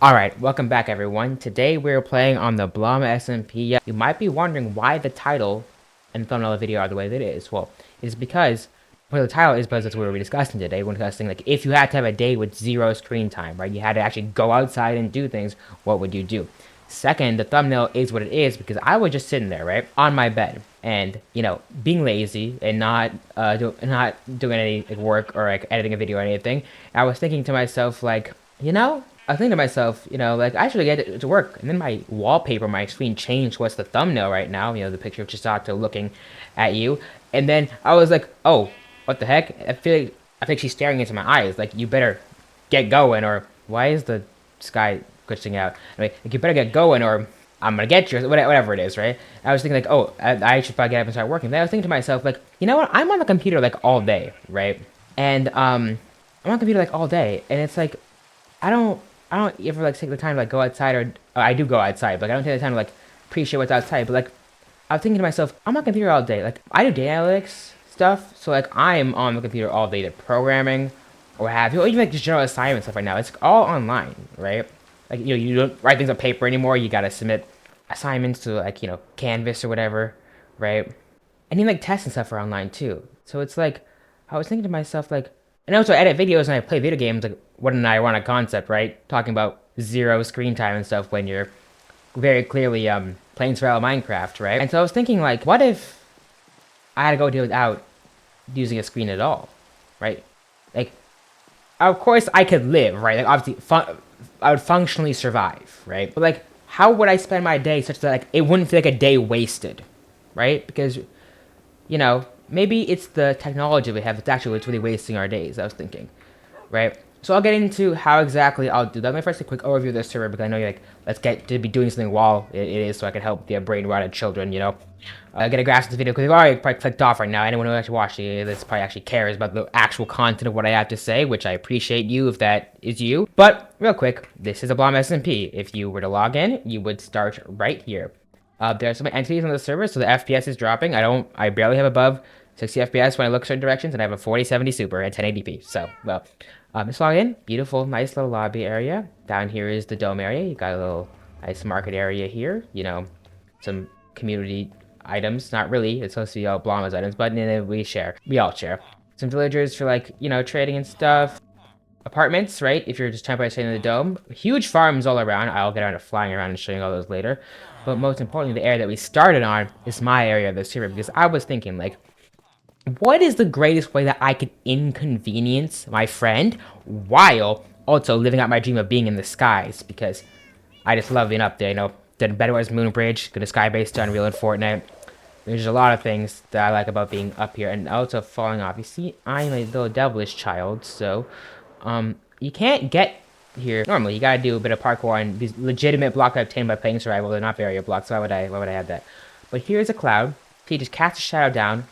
Alright, welcome back everyone. Today we're playing on the Blum SMP. You might be wondering why the title and thumbnail of the video are the way that it is. Well, it's because, the title is because that's what we're discussing today. We're discussing, like, if you had to have a day with zero screen time, right? You had to actually go outside and do things, what would you do? Second, the thumbnail is what it is because I was just sitting there, right, on my bed, and being lazy and not doing any work or like editing a video or anything. I was thinking to myself, like, I was thinking to myself, like I should get it to work. And then my wallpaper, my screen changed what's the thumbnail right now, the picture of Chisato looking at you. And then I was like, oh, what the heck? I think she's staring into my eyes. Like, you better get going, or why is the sky glitching out? Anyway, like, you better get going, or I'm gonna get you, whatever it is, right? I was thinking, like, oh, I should probably get up and start working. Then I was thinking to myself, like, you know what? I'm on the computer, like, all day, right? And, I'm on the computer, like, all day. And it's like, I don't ever, like, take the time to, like, go outside, or I do go outside, but like, I don't take the time to, like, appreciate what's outside. But, like, I was thinking to myself, I'm on the computer all day. Like, I do data analytics stuff, so, like, I'm on the computer all day, either programming or what have you, or even, like, just general assignment stuff right now. It's all online, right? Like, you don't write things on paper anymore. You gotta submit assignments to, like, Canvas or whatever, right? And even, like, tests and stuff are online too. So it's like, I was thinking to myself, like, and also I edit videos and I play video games. Like, what an ironic concept, right? Talking about zero screen time and stuff when you're very clearly playing survival Minecraft, right? And so I was thinking, like, what if I had to go do it without using a screen at all, right? Like, of course I could live, right? Like, obviously, I would functionally survive, right? But, like, how would I spend my day such that, like, it wouldn't feel like a day wasted, right? Because, maybe it's the technology we have that's actually what's really wasting our days, I was thinking, right? So I'll get into how exactly I'll do that. Let me first a quick overview of the server, because I know you're like, let's get to be doing something while it is, so I can help the brain-rotted children, get a grasp of this video, because they've already probably clicked off right now. Anyone who actually watched this probably actually cares about the actual content of what I have to say, which I appreciate you if that is you. But real quick, this is a Blom SMP. If you were to log in, you would start right here. There are some entities on the server, so the FPS is dropping. I barely have above 60 FPS when I look certain directions, and I have a 4070 Super at 1080p. So, well, let's log in. Beautiful, nice little lobby area. Down here is the dome area. You got a little nice market area here. Some community items. Not really. It's supposed to be all Blama's items, but we all share. Some villagers for, like, trading and stuff. Apartments, right? If you're just trying to stay in the dome. Huge farms all around. I'll get around to flying around and showing you all those later. But most importantly, the area that we started on is my area of the server, because I was thinking, like, what is the greatest way that I could inconvenience my friend while also living out my dream of being in the skies? Because I just love being up there, Did Bedwars Moon Bridge, go to Skybase to Unreal in Fortnite. There's a lot of things that I like about being up here, and also falling off. You see, I'm a little devilish child, so you can't get here normally. You gotta do a bit of parkour and these legitimate blocks I've obtained by playing survival. They're not barrier blocks, so why would I have that? But here's a cloud. So you just cast a shadow down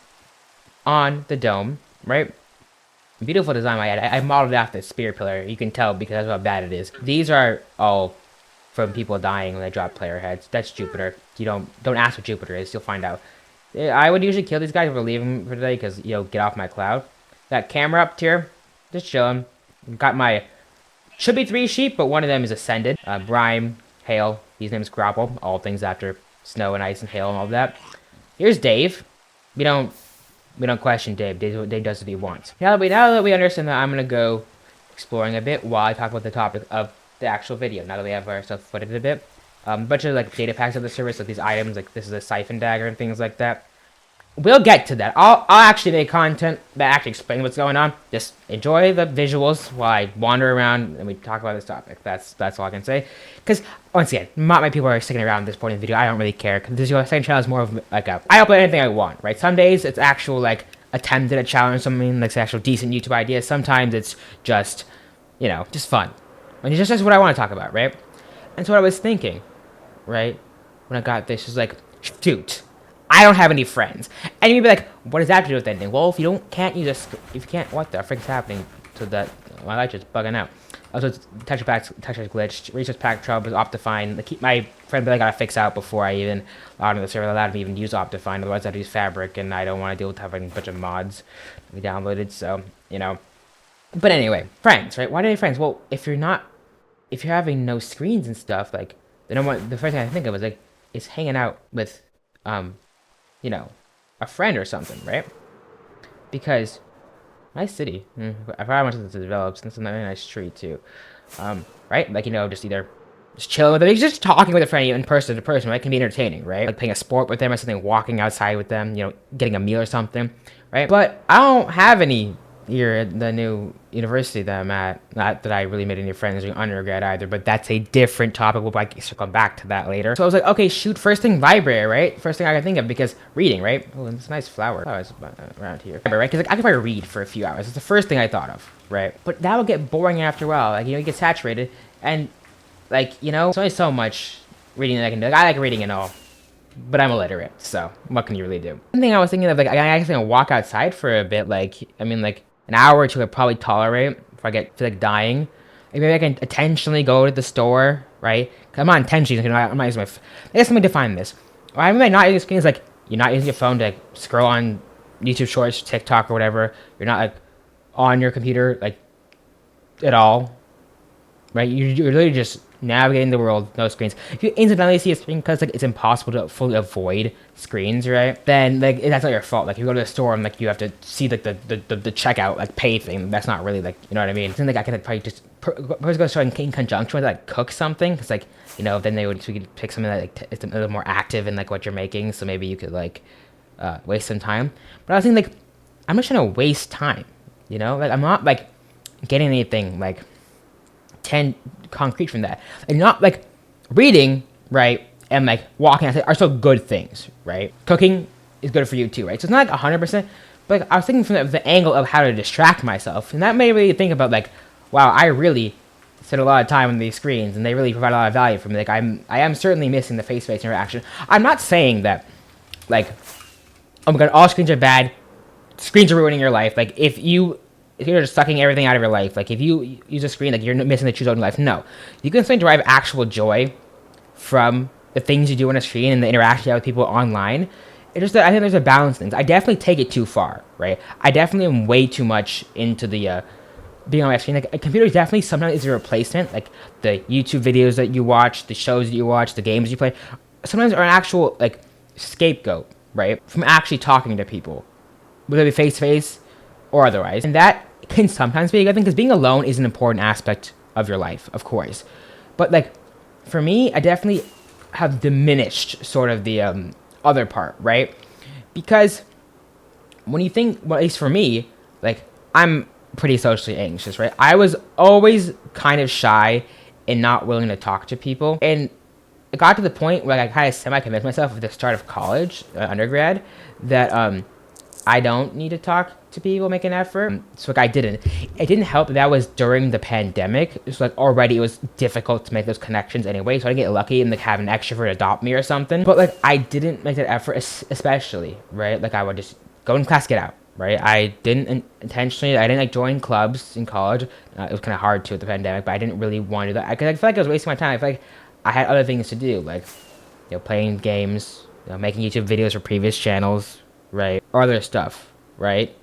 on the dome, right? Beautiful design, I modeled it after the spear pillar. You can tell because that's how bad it is. These are all from people dying when they drop player heads. That's Jupiter. You don't ask what Jupiter is. You'll find out. I would usually kill these guys or leave them for today because, get off my cloud. That camera up tier, just chilling. Got my, should be 3 sheep, but one of them is ascended. Brime, Hail, these names Grapple, all things after snow and ice and hail and all that. Here's Dave. We don't question Dave. Dave does what he wants. Now that we understand that, I'm gonna go exploring a bit while I talk about the topic of the actual video. Now that we have our stuff footed a bit, a bunch of, like, data packs of the service, like these items, like this is a siphon dagger and things like that. We'll get to that. I'll actually make content that actually explains what's going on. Just enjoy the visuals while I wander around and we talk about this topic. That's all I can say. Because, once again, not many people are sticking around at this point in the video. I don't really care. Because this second channel is more of, like, I'll upload anything I want, right? Some days it's actual, like, attempt at a challenge, something like actual decent YouTube idea. Sometimes it's just, just fun. And it's just what I want to talk about, right? And so what I was thinking, right, when I got this, was like, shoot, I don't have any friends. And you'd be like, what does that have to do with anything? Well, if you can't, what the frick's happening to that? My light's just bugging out. Also, texture glitched. Research pack trouble was Optifine. My friend Billy got to fix out before I even logged into the server. Allowed me even use Optifine. Otherwise, I'd use Fabric, and I don't want to deal with having a bunch of mods we downloaded. So, But anyway, friends, right? Why do I need friends? Well, if you're not if you're having no screens and stuff, like the first thing I think of is like is hanging out with, um, you know, a friend or something, right? Because nice city. I forgot how much this develops, and it's a very nice tree too. Right? Like just either just chilling with them, just talking with a friend, even person to person, right? Can be entertaining, right? Like playing a sport with them or something, walking outside with them, getting a meal or something, right? But I don't have any here at the new university that I'm at. Not that I really made any friends during undergrad either, but that's a different topic. We'll like circle back to that later. So I was like, okay, shoot, first thing library, right? First thing I can think of because reading, right? Oh, and it's a nice flower around here, right? Because like, I could probably read for a few hours. It's the first thing I thought of, right? But that would get boring after a while. Like you get saturated, and like there's only so much reading that I can do. Like, I like reading and all, but I'm illiterate, so what can you really do? One thing I was thinking of, like, I actually gonna walk outside for a bit. Like, I mean, like an hour or two I'd probably tolerate if I feel like dying. Like maybe I can intentionally go to the store, right? Cause I'm not intentionally, I'm not using my. I guess let me define this. What I mean by not using screen is like you're not using your phone to like, scroll on YouTube Shorts, TikTok, or whatever. You're not like on your computer like at all, right? You're literally just navigating the world, no screens. If you incidentally see a screen because like it's impossible to fully avoid screens, right? Then like that's not your fault. Like you go to the store and like you have to see like the checkout like pay thing. That's not really like what I mean. I think like I could probably just go to the store in conjunction with like cook something because like then we could pick something that like it's a little more active in like what you're making. So maybe you could like waste some time. But I was thinking like I'm just trying to waste time. Like I'm not like getting anything like 10 concrete from that. And not like reading, right, and like walking outside are still good things, right? Cooking is good for you too, right? So it's not like 100%, but like, I was thinking from the angle of how to distract myself, and that made me think about like, wow, I really spend a lot of time on these screens, and they really provide a lot of value for me. Like I am certainly missing the face-to-face interaction. I'm not saying that, like, oh my god, all screens are bad. Screens are ruining your life. Like if you're just sucking everything out of your life, like if you use a screen, like you're missing the true joy in life. No, you can still derive actual joy from the things you do on a screen and the interaction you have with people online. It's just that I think there's a balance things. I definitely take it too far, right? I definitely am way too much into the being on my screen. Like a computer definitely sometimes is a replacement. Like the YouTube videos that you watch, the shows that you watch, the games you play, sometimes are an actual like scapegoat, right? From actually talking to people, whether it be face to face or otherwise, and that can sometimes be a good thing because being alone is an important aspect of your life, of course. But like for me, I definitely have diminished sort of the other part, right? Because when you think, well, at least for me, like I'm pretty socially anxious, right? I was always kind of shy and not willing to talk to people, and it got to the point where like, I kind of semi-convinced myself at the start of college, undergrad, that I don't need to talk to people, make an effort. So like I didn't. It didn't help that was during the pandemic. So like already it was difficult to make those connections anyway. So I get lucky and like have an extrovert adopt me or something. But like I didn't make that effort, especially, right? Like I would just go in class, get out, right? I didn't intentionally. I didn't like join clubs in college. It was kind of hard to with the pandemic, but I didn't really want to do that because I feel like I was wasting my time. I feel like I had other things to do, like playing games, making YouTube videos for previous channels, right, or other stuff, right?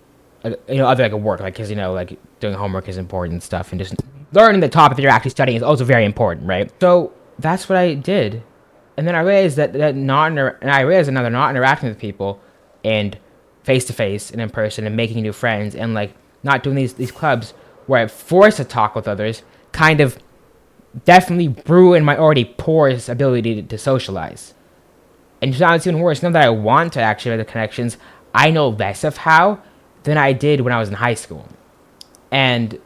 Other like work, like because like doing homework is important and stuff, and just learning the topic that you're actually studying is also very important, right? So that's what I did, and then I realized that and I realized another not interacting with people, and face to face and in person, and making new friends, and like not doing these clubs where I'm forced to talk with others, kind of definitely ruined my already poor ability to socialize. And now it's even worse. Now that I want to actually make the connections, I know less of how than I did when I was in high school. And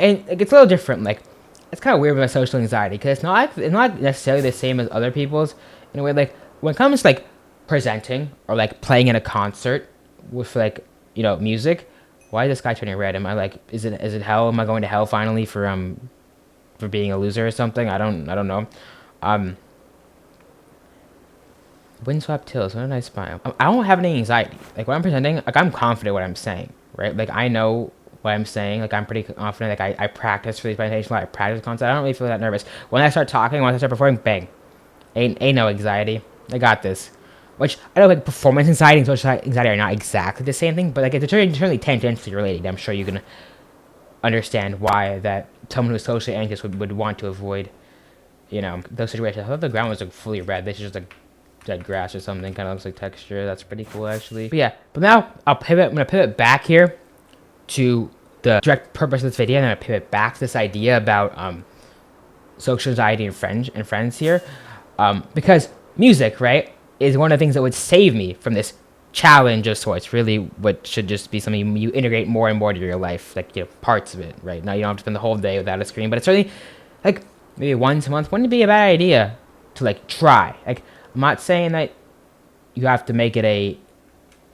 like, it's a little different. Like it's kind of weird with my social anxiety because it's not necessarily the same as other people's. In a way, like when it comes to like presenting or like playing in a concert with like music. Why is this guy turning red? Am I like is it hell? Am I going to hell finally for being a loser or something? I don't know. Windswept hills, what a nice smile. I don't have any anxiety. Like when I'm presenting, like I'm confident what I'm saying, right? Like I know what I'm saying. Like I'm pretty confident. Like I practice for these presentations. I practice concepts. I don't really feel that nervous. When I start talking, when I start performing, bang, ain't no anxiety. I got this. Which I know like performance anxiety and social anxiety are not exactly the same thing, but like it's certainly tangentially related. I'm sure you can understand why that someone who's socially anxious would want to avoid, you know, those situations. I thought the ground was like fully red. This is just like dead grass or something. Kind of looks like texture. That's pretty cool actually. But yeah, but now I'll pivot. I'm gonna pivot back here to the direct purpose of this video, and I'm gonna pivot back to this idea about social anxiety and friends here, because music, right, is one of the things that would save me from this challenge of sorts. Really, what should just be something you integrate more and more to your life, like, you know, parts of it, right? Now you don't have to spend the whole day without a screen, but it's certainly like maybe once a month wouldn't be a bad idea to like try. Like, I'm not saying that you have to make it a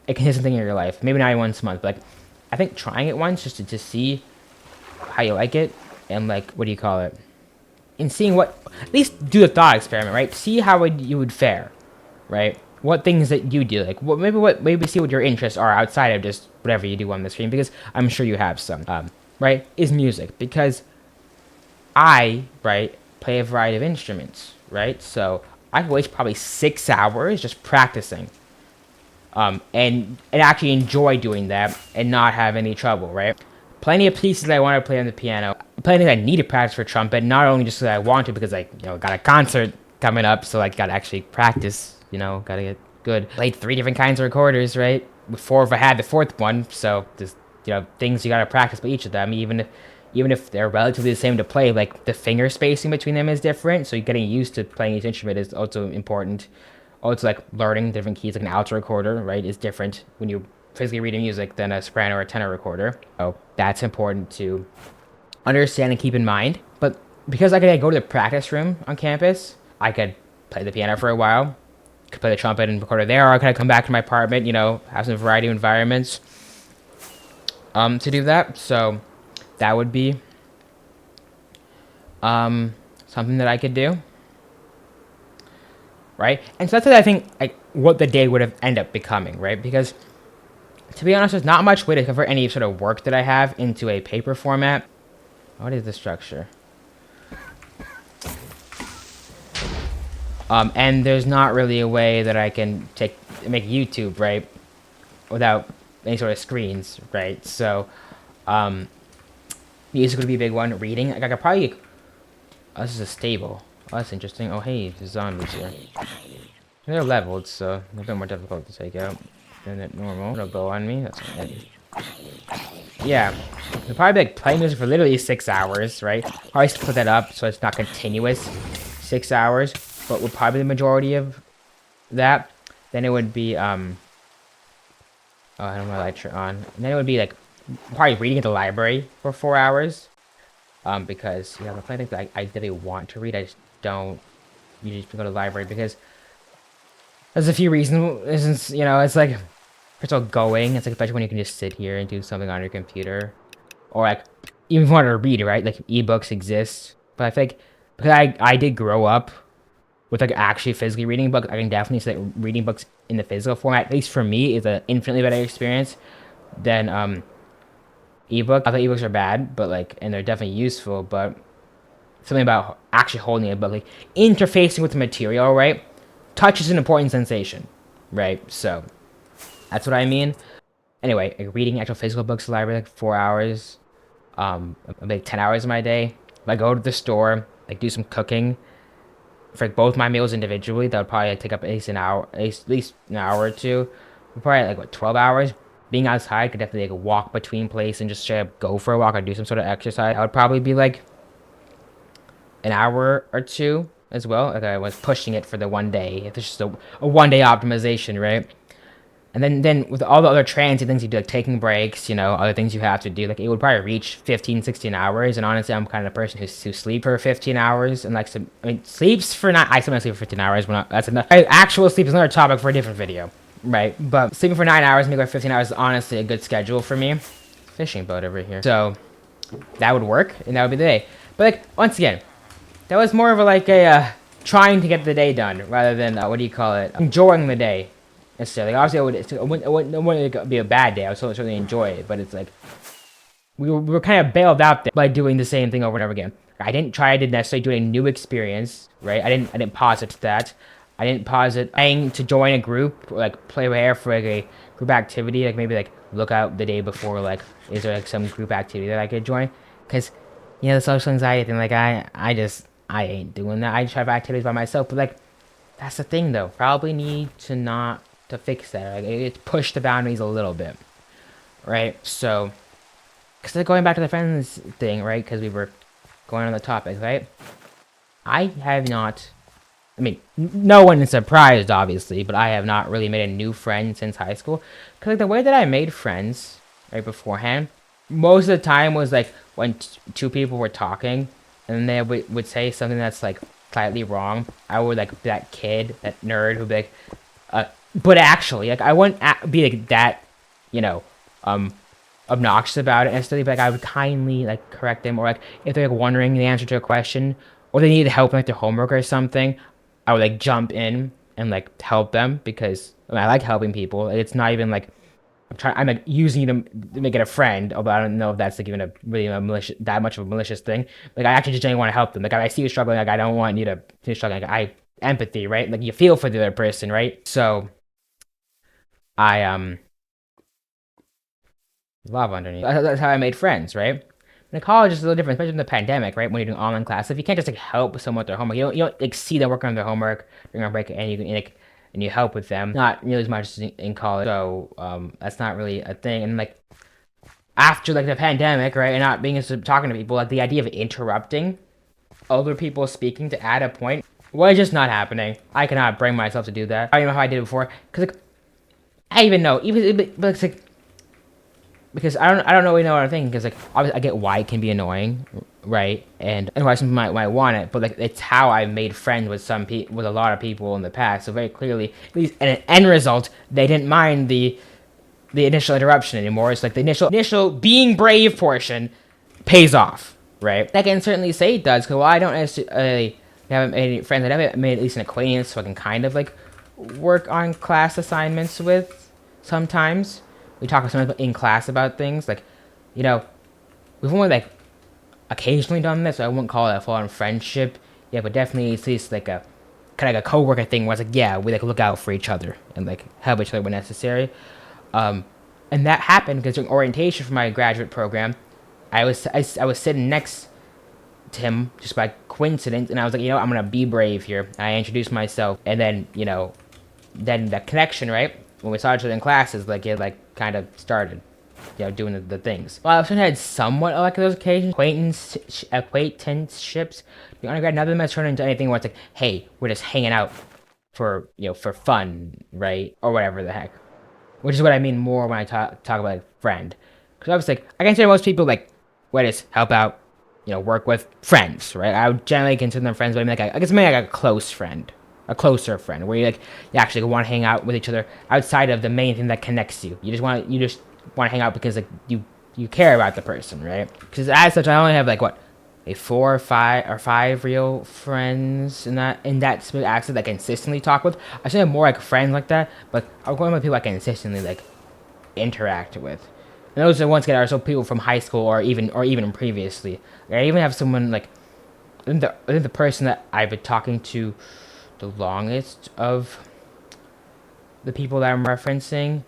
consistent thing in your life. Maybe not once a month, but like I think trying it once just to see how you like it, and like, what do you call it? And seeing what, at least do the thought experiment, right? See how you would fare, right? What things that you do, like maybe see what your interests are outside of just whatever you do on the screen, because I'm sure you have some, right? Is music, because I, right, play a variety of instruments, right? So I could waste probably 6 hours just practicing, and actually enjoy doing that and not have any trouble, right? Plenty of pieces I want to play on the piano. Plenty of things I need to practice for trumpet, not only just because I want to, because I, you know, got a concert coming up, so I gotta actually practice, you know, gotta get good. Played 3 different kinds of recorders, right? Before if I had the 4th one, so just, you know, things you gotta practice by each of them, even if they're relatively the same to play, like the finger spacing between them is different, so getting used to playing each instrument is also important. Also, like learning different keys, like an alto recorder, right, is different when you physically reading music than a soprano or a tenor recorder. So that's important to understand and keep in mind. But because I could go to the practice room on campus, I could play the piano for a while, could play the trumpet and recorder there, or I could come back to my apartment, you know, have some variety of environments to do that. So that would be something that I could do, right? And so that's what I think, like, what the day would have ended up becoming, right? Because to be honest, there's not much way to convert any sort of work that I have into a paper format. What is the structure? And there's not really a way that I can make YouTube, right, without any sort of screens, right? So, music would be a big one. Reading, like I could probably. Oh, this is a stable. Oh, that's interesting. Oh, hey, there's zombies here. They're leveled, so they're a bit more difficult to take out than at normal. It'll go on me. That's good. Yeah, we'll probably be like playing music for literally 6 hours, right? Probably split that up so it's not continuous 6 hours, but would probably be the majority of that. Then it would be oh, I don't know, light on. And then it would be like probably reading at the library for 4 hours, because yeah, the plenty of things I really want to read. I just don't usually go to the library because there's a few reasons. You know, it's like, first of all, going. It's like, especially when you can just sit here and do something on your computer, or like even if you wanted to read, right? Like ebooks exist, but I think because I did grow up with like actually physically reading books, I can definitely say that reading books in the physical format, at least for me, is an infinitely better experience than ebook. I thought ebooks are bad, but like, and they're definitely useful, but something about actually holding a book, like interfacing with the material, right? Touch is an important sensation, right? So that's what I mean. Anyway, like reading actual physical books in the library, like 4 hours, like 10 hours of my day. If I go to the store, like do some cooking for like, both my meals individually, that would probably like, take up at least an hour, at least an hour or two. Probably like what, 12 hours. Being outside could definitely like walk between places and just straight up go for a walk or do some sort of exercise. I would probably be like an hour or two as well. Like I was pushing it for the one day. It's just a 1 day optimization, right? And then with all the other transient things you do, like taking breaks, you know, other things you have to do, like it would probably reach 15, 16 hours. And honestly, I'm kind of a person who sleeps for 15 hours and likes to, I mean, sleeps for not, I sometimes sleep for 15 hours, but that's enough. Actual sleep is another topic for a different video, right? But sleeping for 9 hours, maybe like 15 hours is honestly a good schedule for me. Fishing boat over here. So that would work and that would be the day. But like, once again, that was more of a, like a, trying to get the day done rather than, what do you call it? Enjoying the day. Necessarily. Obviously, it wouldn't be a bad day. I would certainly enjoy it, but it's like we were kind of bailed out there by doing the same thing over and over again. I didn't necessarily do a new experience, right? I didn't posit that. I didn't posit playing to join a group, or like play air for like a group activity, like maybe like look out the day before, like is there like some group activity that I could join? Because the social anxiety thing. Like I ain't doing that. I try to have activities by myself, but like that's the thing though. Probably need to not to fix that. Like it's pushed the boundaries a little bit, right? So, because going back to the friends thing, right? Because we were going on the topic, right? I have not. I mean, no one is surprised, obviously, but I have not really made a new friend since high school. Because like, the way that I made friends right beforehand, most of the time was like when two people were talking, and they would say something that's like slightly wrong. I would like be that kid, that nerd who'd be like, but actually, like I wouldn't be like that, you know, um, obnoxious about it necessarily, but like I would kindly like correct them, or like if they're like wondering the answer to a question, or they needed help with like their homework or something, I would like jump in and like help them because I, mean, I like helping people. It's not even like I'm like using them to make it a friend, although I don't know if that's like even a really malicious, that much of a malicious thing. Like I actually just genuinely want to help them. Like I see you struggling, like I don't want you to finish struggling. Like I empathy, right? Like you feel for the other person, right? So I love underneath. That's how I made friends, right? In college, it's a little different, especially in the pandemic, right? When you're doing online class, if you can't just like help someone with their homework, you don't like see them working on their homework during our break, and you can like and you help with them. Not really as much as in college, so that's not really a thing. And like after like the pandemic, right, and not being talking to people, like the idea of interrupting other people speaking to add a point was just not happening. I cannot bring myself to do that. I don't know how I did it before, cause like I even know, but it's like because I don't really know what I'm thinking because like obviously I get why it can be annoying, right? And why some people might want it, but like it's how I made friends with with a lot of people in the past. So very clearly, at least in an end result, they didn't mind the initial interruption anymore. It's like the initial being brave portion pays off, right? I can certainly say it does because while I don't necessarily haven't made any friends, I have made at least an acquaintance, so I can kind of like work on class assignments with sometimes. We talk sometimes in class about things like, you know, we've only like occasionally done this. So I wouldn't call it a full-on friendship, yeah, but definitely at least like a kind of like a coworker thing where it's like, yeah, we like look out for each other and like help each other when necessary. Um, and that happened because during orientation for my graduate program, I was sitting next to him just by coincidence, and I was like, I'm gonna be brave here. I introduced myself, and then then the connection, right? When we saw each other in classes, like it like kind of started, doing the things. Well, I've had somewhat like those occasions, acquaintanceships. The undergrad, none of them has turned into anything where it's like, hey, we're just hanging out for for fun, right, or whatever the heck. Which is what I mean more when I talk about like friend, because obviously like, I consider most people like, what is help out, work with friends, right? I would generally consider them friends, but I mean like I guess maybe like a close friend, a closer friend, where you actually want to hang out with each other outside of the main thing that connects you. You just want to hang out because like you care about the person, right? Because as such, I only have like what a 4 or 5 real friends in that specific accent that I consistently talk with. I should have more like friends like that, but I'm going with people I consistently like interact with. And those are once again are so people from high school or even previously. Like, I even have someone like I think the person that I've been talking to the longest of the people that I'm referencing,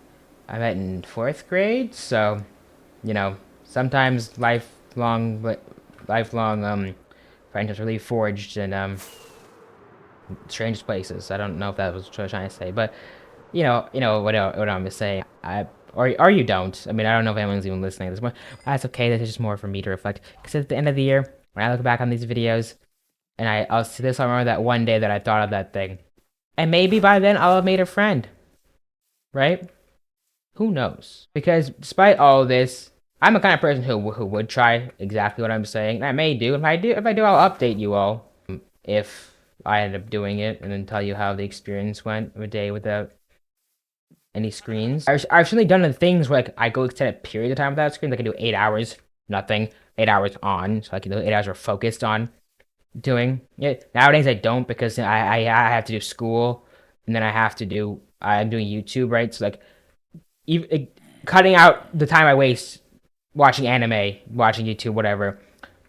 I met in 4th grade. So, sometimes lifelong friendships really forged in strange places. I don't know if that was what I was trying to say, but what I'm saying. Or you don't. I mean, I don't know if anyone's even listening to this, but that's okay. This is just more for me to reflect. Because at the end of the year, when I look back on these videos, and I'll see this, I'll remember that one day that I thought of that thing, and maybe by then I'll have made a friend, right? Who knows? Because despite all of this, I'm the kind of person who would try exactly what I'm saying. And I may do. If I do, I'll update you all. If I end up doing it, and then tell you how the experience went of a day without any screens. I've certainly done the things where like I go extend a period of time without screens. I can do 8 hours, nothing. 8 hours on, so I can do 8 hours are focused on doing it. Nowadays I don't because I have to do school, and then I'm doing YouTube, right? So like even cutting out the time I waste watching anime, watching YouTube, whatever.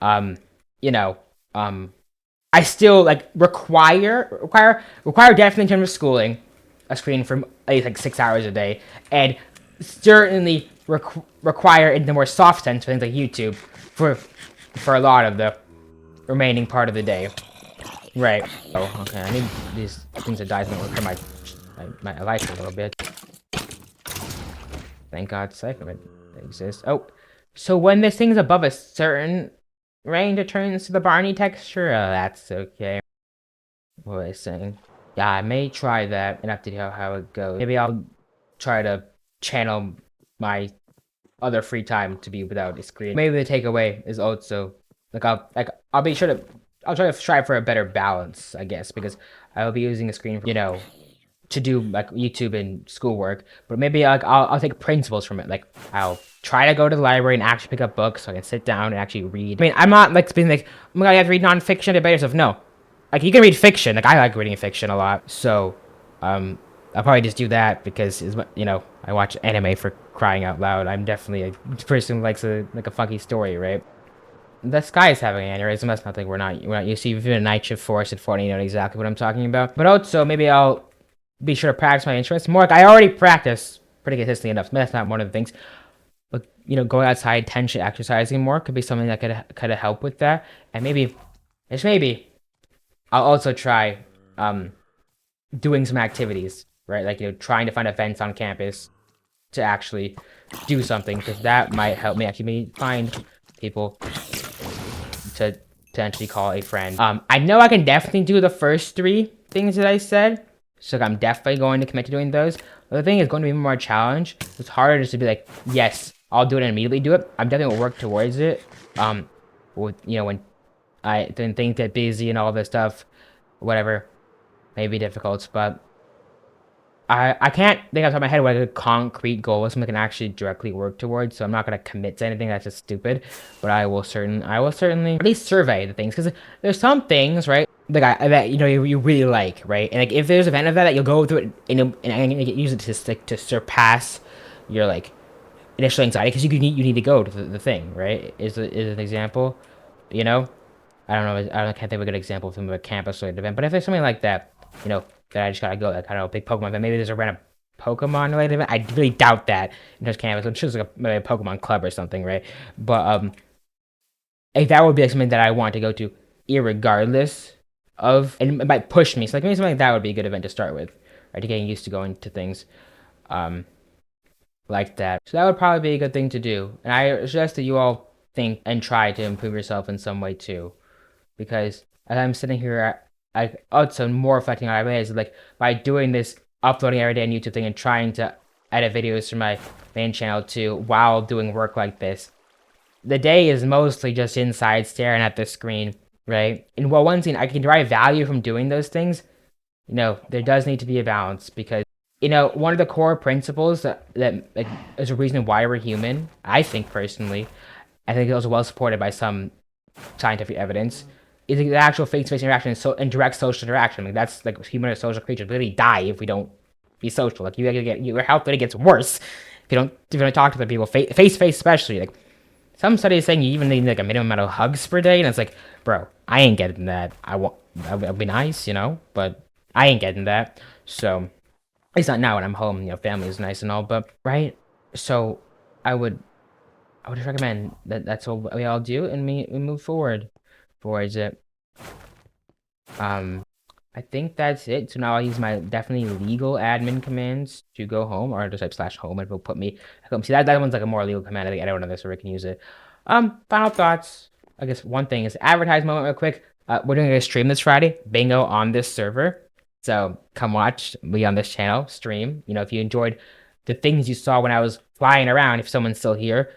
Um, you know, I still like require definitely in terms of schooling a screen for at least like 6 hours a day, and certainly require in the more soft sense things like YouTube for for a lot of the remaining part of the day. Right. Oh, okay. I need these things to die so I don't repair my life a little bit. Thank God Cyclamen exists. Oh, so when this thing's above a certain range, it turns to the Barney texture? Oh, that's okay. What was I saying? Yeah, I may try that and have to see how it goes. Maybe I'll try to channel my other free time to be without a screen. Maybe the takeaway is also I'll be sure to I'll try to strive for a better balance, I guess, because I will be using a screen for, to do like YouTube and schoolwork, but maybe I'll take principles from it. Like I'll try to go to the library and actually pick up books so I can sit down and actually read. I mean, I'm not like being like, oh my God, you have to read nonfiction to better yourself. No, like you can read fiction. Like I like reading fiction a lot, so I'll probably just do that because I watch anime for crying out loud. I'm definitely a person who likes a funky story, right? The sky is having an aneurysm. That's nothing we're not used to. You've been a night shift force at 40, you know exactly what I'm talking about. But also maybe I'll be sure to practice my instruments more. Like I already practice pretty consistently enough. But that's not one of the things. But going outside, tension, exercising more could be something that could help with that. And maybe, just maybe, I'll also try doing some activities, right? Like trying to find events on campus to actually do something, because that might help me actually find people to potentially call a friend. I know I can definitely do the first 3 things that I said. So I'm definitely going to commit to doing those. But the thing is going to be more a challenge. It's harder just to be like, yes, I'll do it and immediately do it. I'm definitely going to work towards it. When things get busy and all this stuff, whatever, may be difficult. But I can't think off the top of my head what a concrete goal is, something I can actually directly work towards. So I'm not gonna commit to anything. That's just stupid. But I will certainly at least survey the things, because there's some things, right, that you really like, right? And like if there's an event of that you'll go through it and use it to surpass your like initial anxiety, because you need to go to the thing, right? Is an example, you know? I don't know. I can't think of a good example from a campus related event. But if there's something like that, that I just gotta go. Like I don't know, big Pokemon event. Maybe there's a random Pokemon related event. I really doubt that in terms of campus. I'm sure there's maybe a Pokemon club or something, right? But if that would be like something that I want to go to, irregardless of, and it might push me. So like maybe something like that would be a good event to start with, right? To getting used to going to things, like that. So that would probably be a good thing to do. And I suggest that you all think and try to improve yourself in some way too, because as I'm sitting here, I also more reflecting on my ways, like by doing this, uploading every day on YouTube thing and trying to edit videos for my main channel too, while doing work like this, the day is mostly just inside staring at the screen, right? And while one thing I can derive value from doing those things, there does need to be a balance, because one of the core principles that like, is a reason why we're human, I think personally, I think it's also well supported by some scientific evidence, is the actual face-to-face interaction and direct social interaction. Like that's like human are social creatures. We really die if we don't be social. Like your health really gets worse if you don't talk to the people face to face, especially. Like some studies saying you even need like a minimum amount of hugs per day, and it's like, bro, I ain't getting that. That'd be nice, but I ain't getting that. So it's not now when I'm home. Family is nice and all, but right. So I would just recommend that's what we all do, and we move forward towards it. I think that's it. So now I'll use my definitely legal admin commands to go home, or just type /home, and it'll put me home. See, that one's like a more legal command. I think anyone on this server can use it. Final thoughts. I guess one thing is advertise moment real quick. We're doing a stream this Friday, bingo, on this server. So come watch me on this channel stream. If you enjoyed the things you saw when I was flying around, if someone's still here,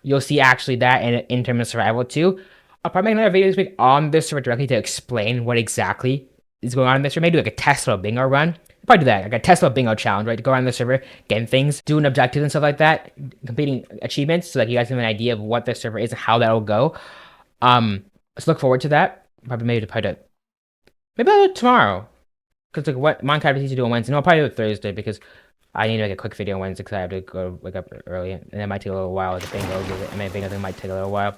you'll see actually that in terms of survival too. I'll probably make another video this week on this server directly to explain what exactly is going on in this server. Maybe do like a Tesla bingo run. I'll probably do that, like a Tesla bingo challenge, right? To go around the server, getting things, doing objectives and stuff like that, completing achievements, so that you guys have an idea of what this server is and how that'll go. Let's look forward to that. Maybe I'll do it tomorrow. Because like what Minecraft is easy to do on Wednesday. No, I'll probably do it Thursday, because I need to make a quick video on Wednesday, because I have to go wake up early, and it might take a little while. The bingo, bingo thing might take a little while.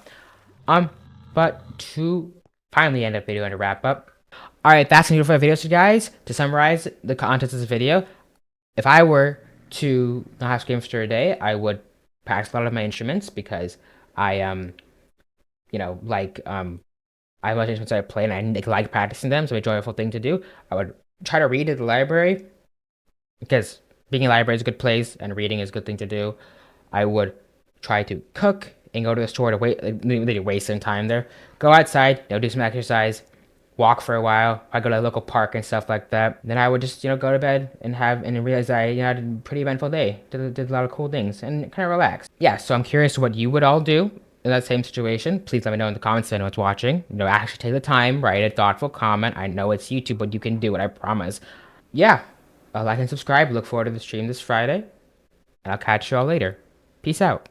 But to finally end up video and to wrap up. Alright, that's gonna do it for the video, so guys. To summarize the contents of this video, if I were to not have screams for a day, I would practice a lot of my instruments, because I like I watch games I play and I like practicing them, so a joyful thing to do. I would try to read at the library because being in a library is a good place and reading is a good thing to do. I would try to cook and go to the store to wait, literally wasting time there. Go outside, do some exercise, walk for a while. I go to a local park and stuff like that. Then I would just, go to bed and realize I, had a pretty eventful day. Did a lot of cool things and kind of relax. Yeah, so I'm curious what you would all do in that same situation. Please let me know in the comments so I know what's watching. Actually take the time, write a thoughtful comment. I know it's YouTube, but you can do it, I promise. Yeah, like and subscribe. Look forward to the stream this Friday, and I'll catch you all later. Peace out.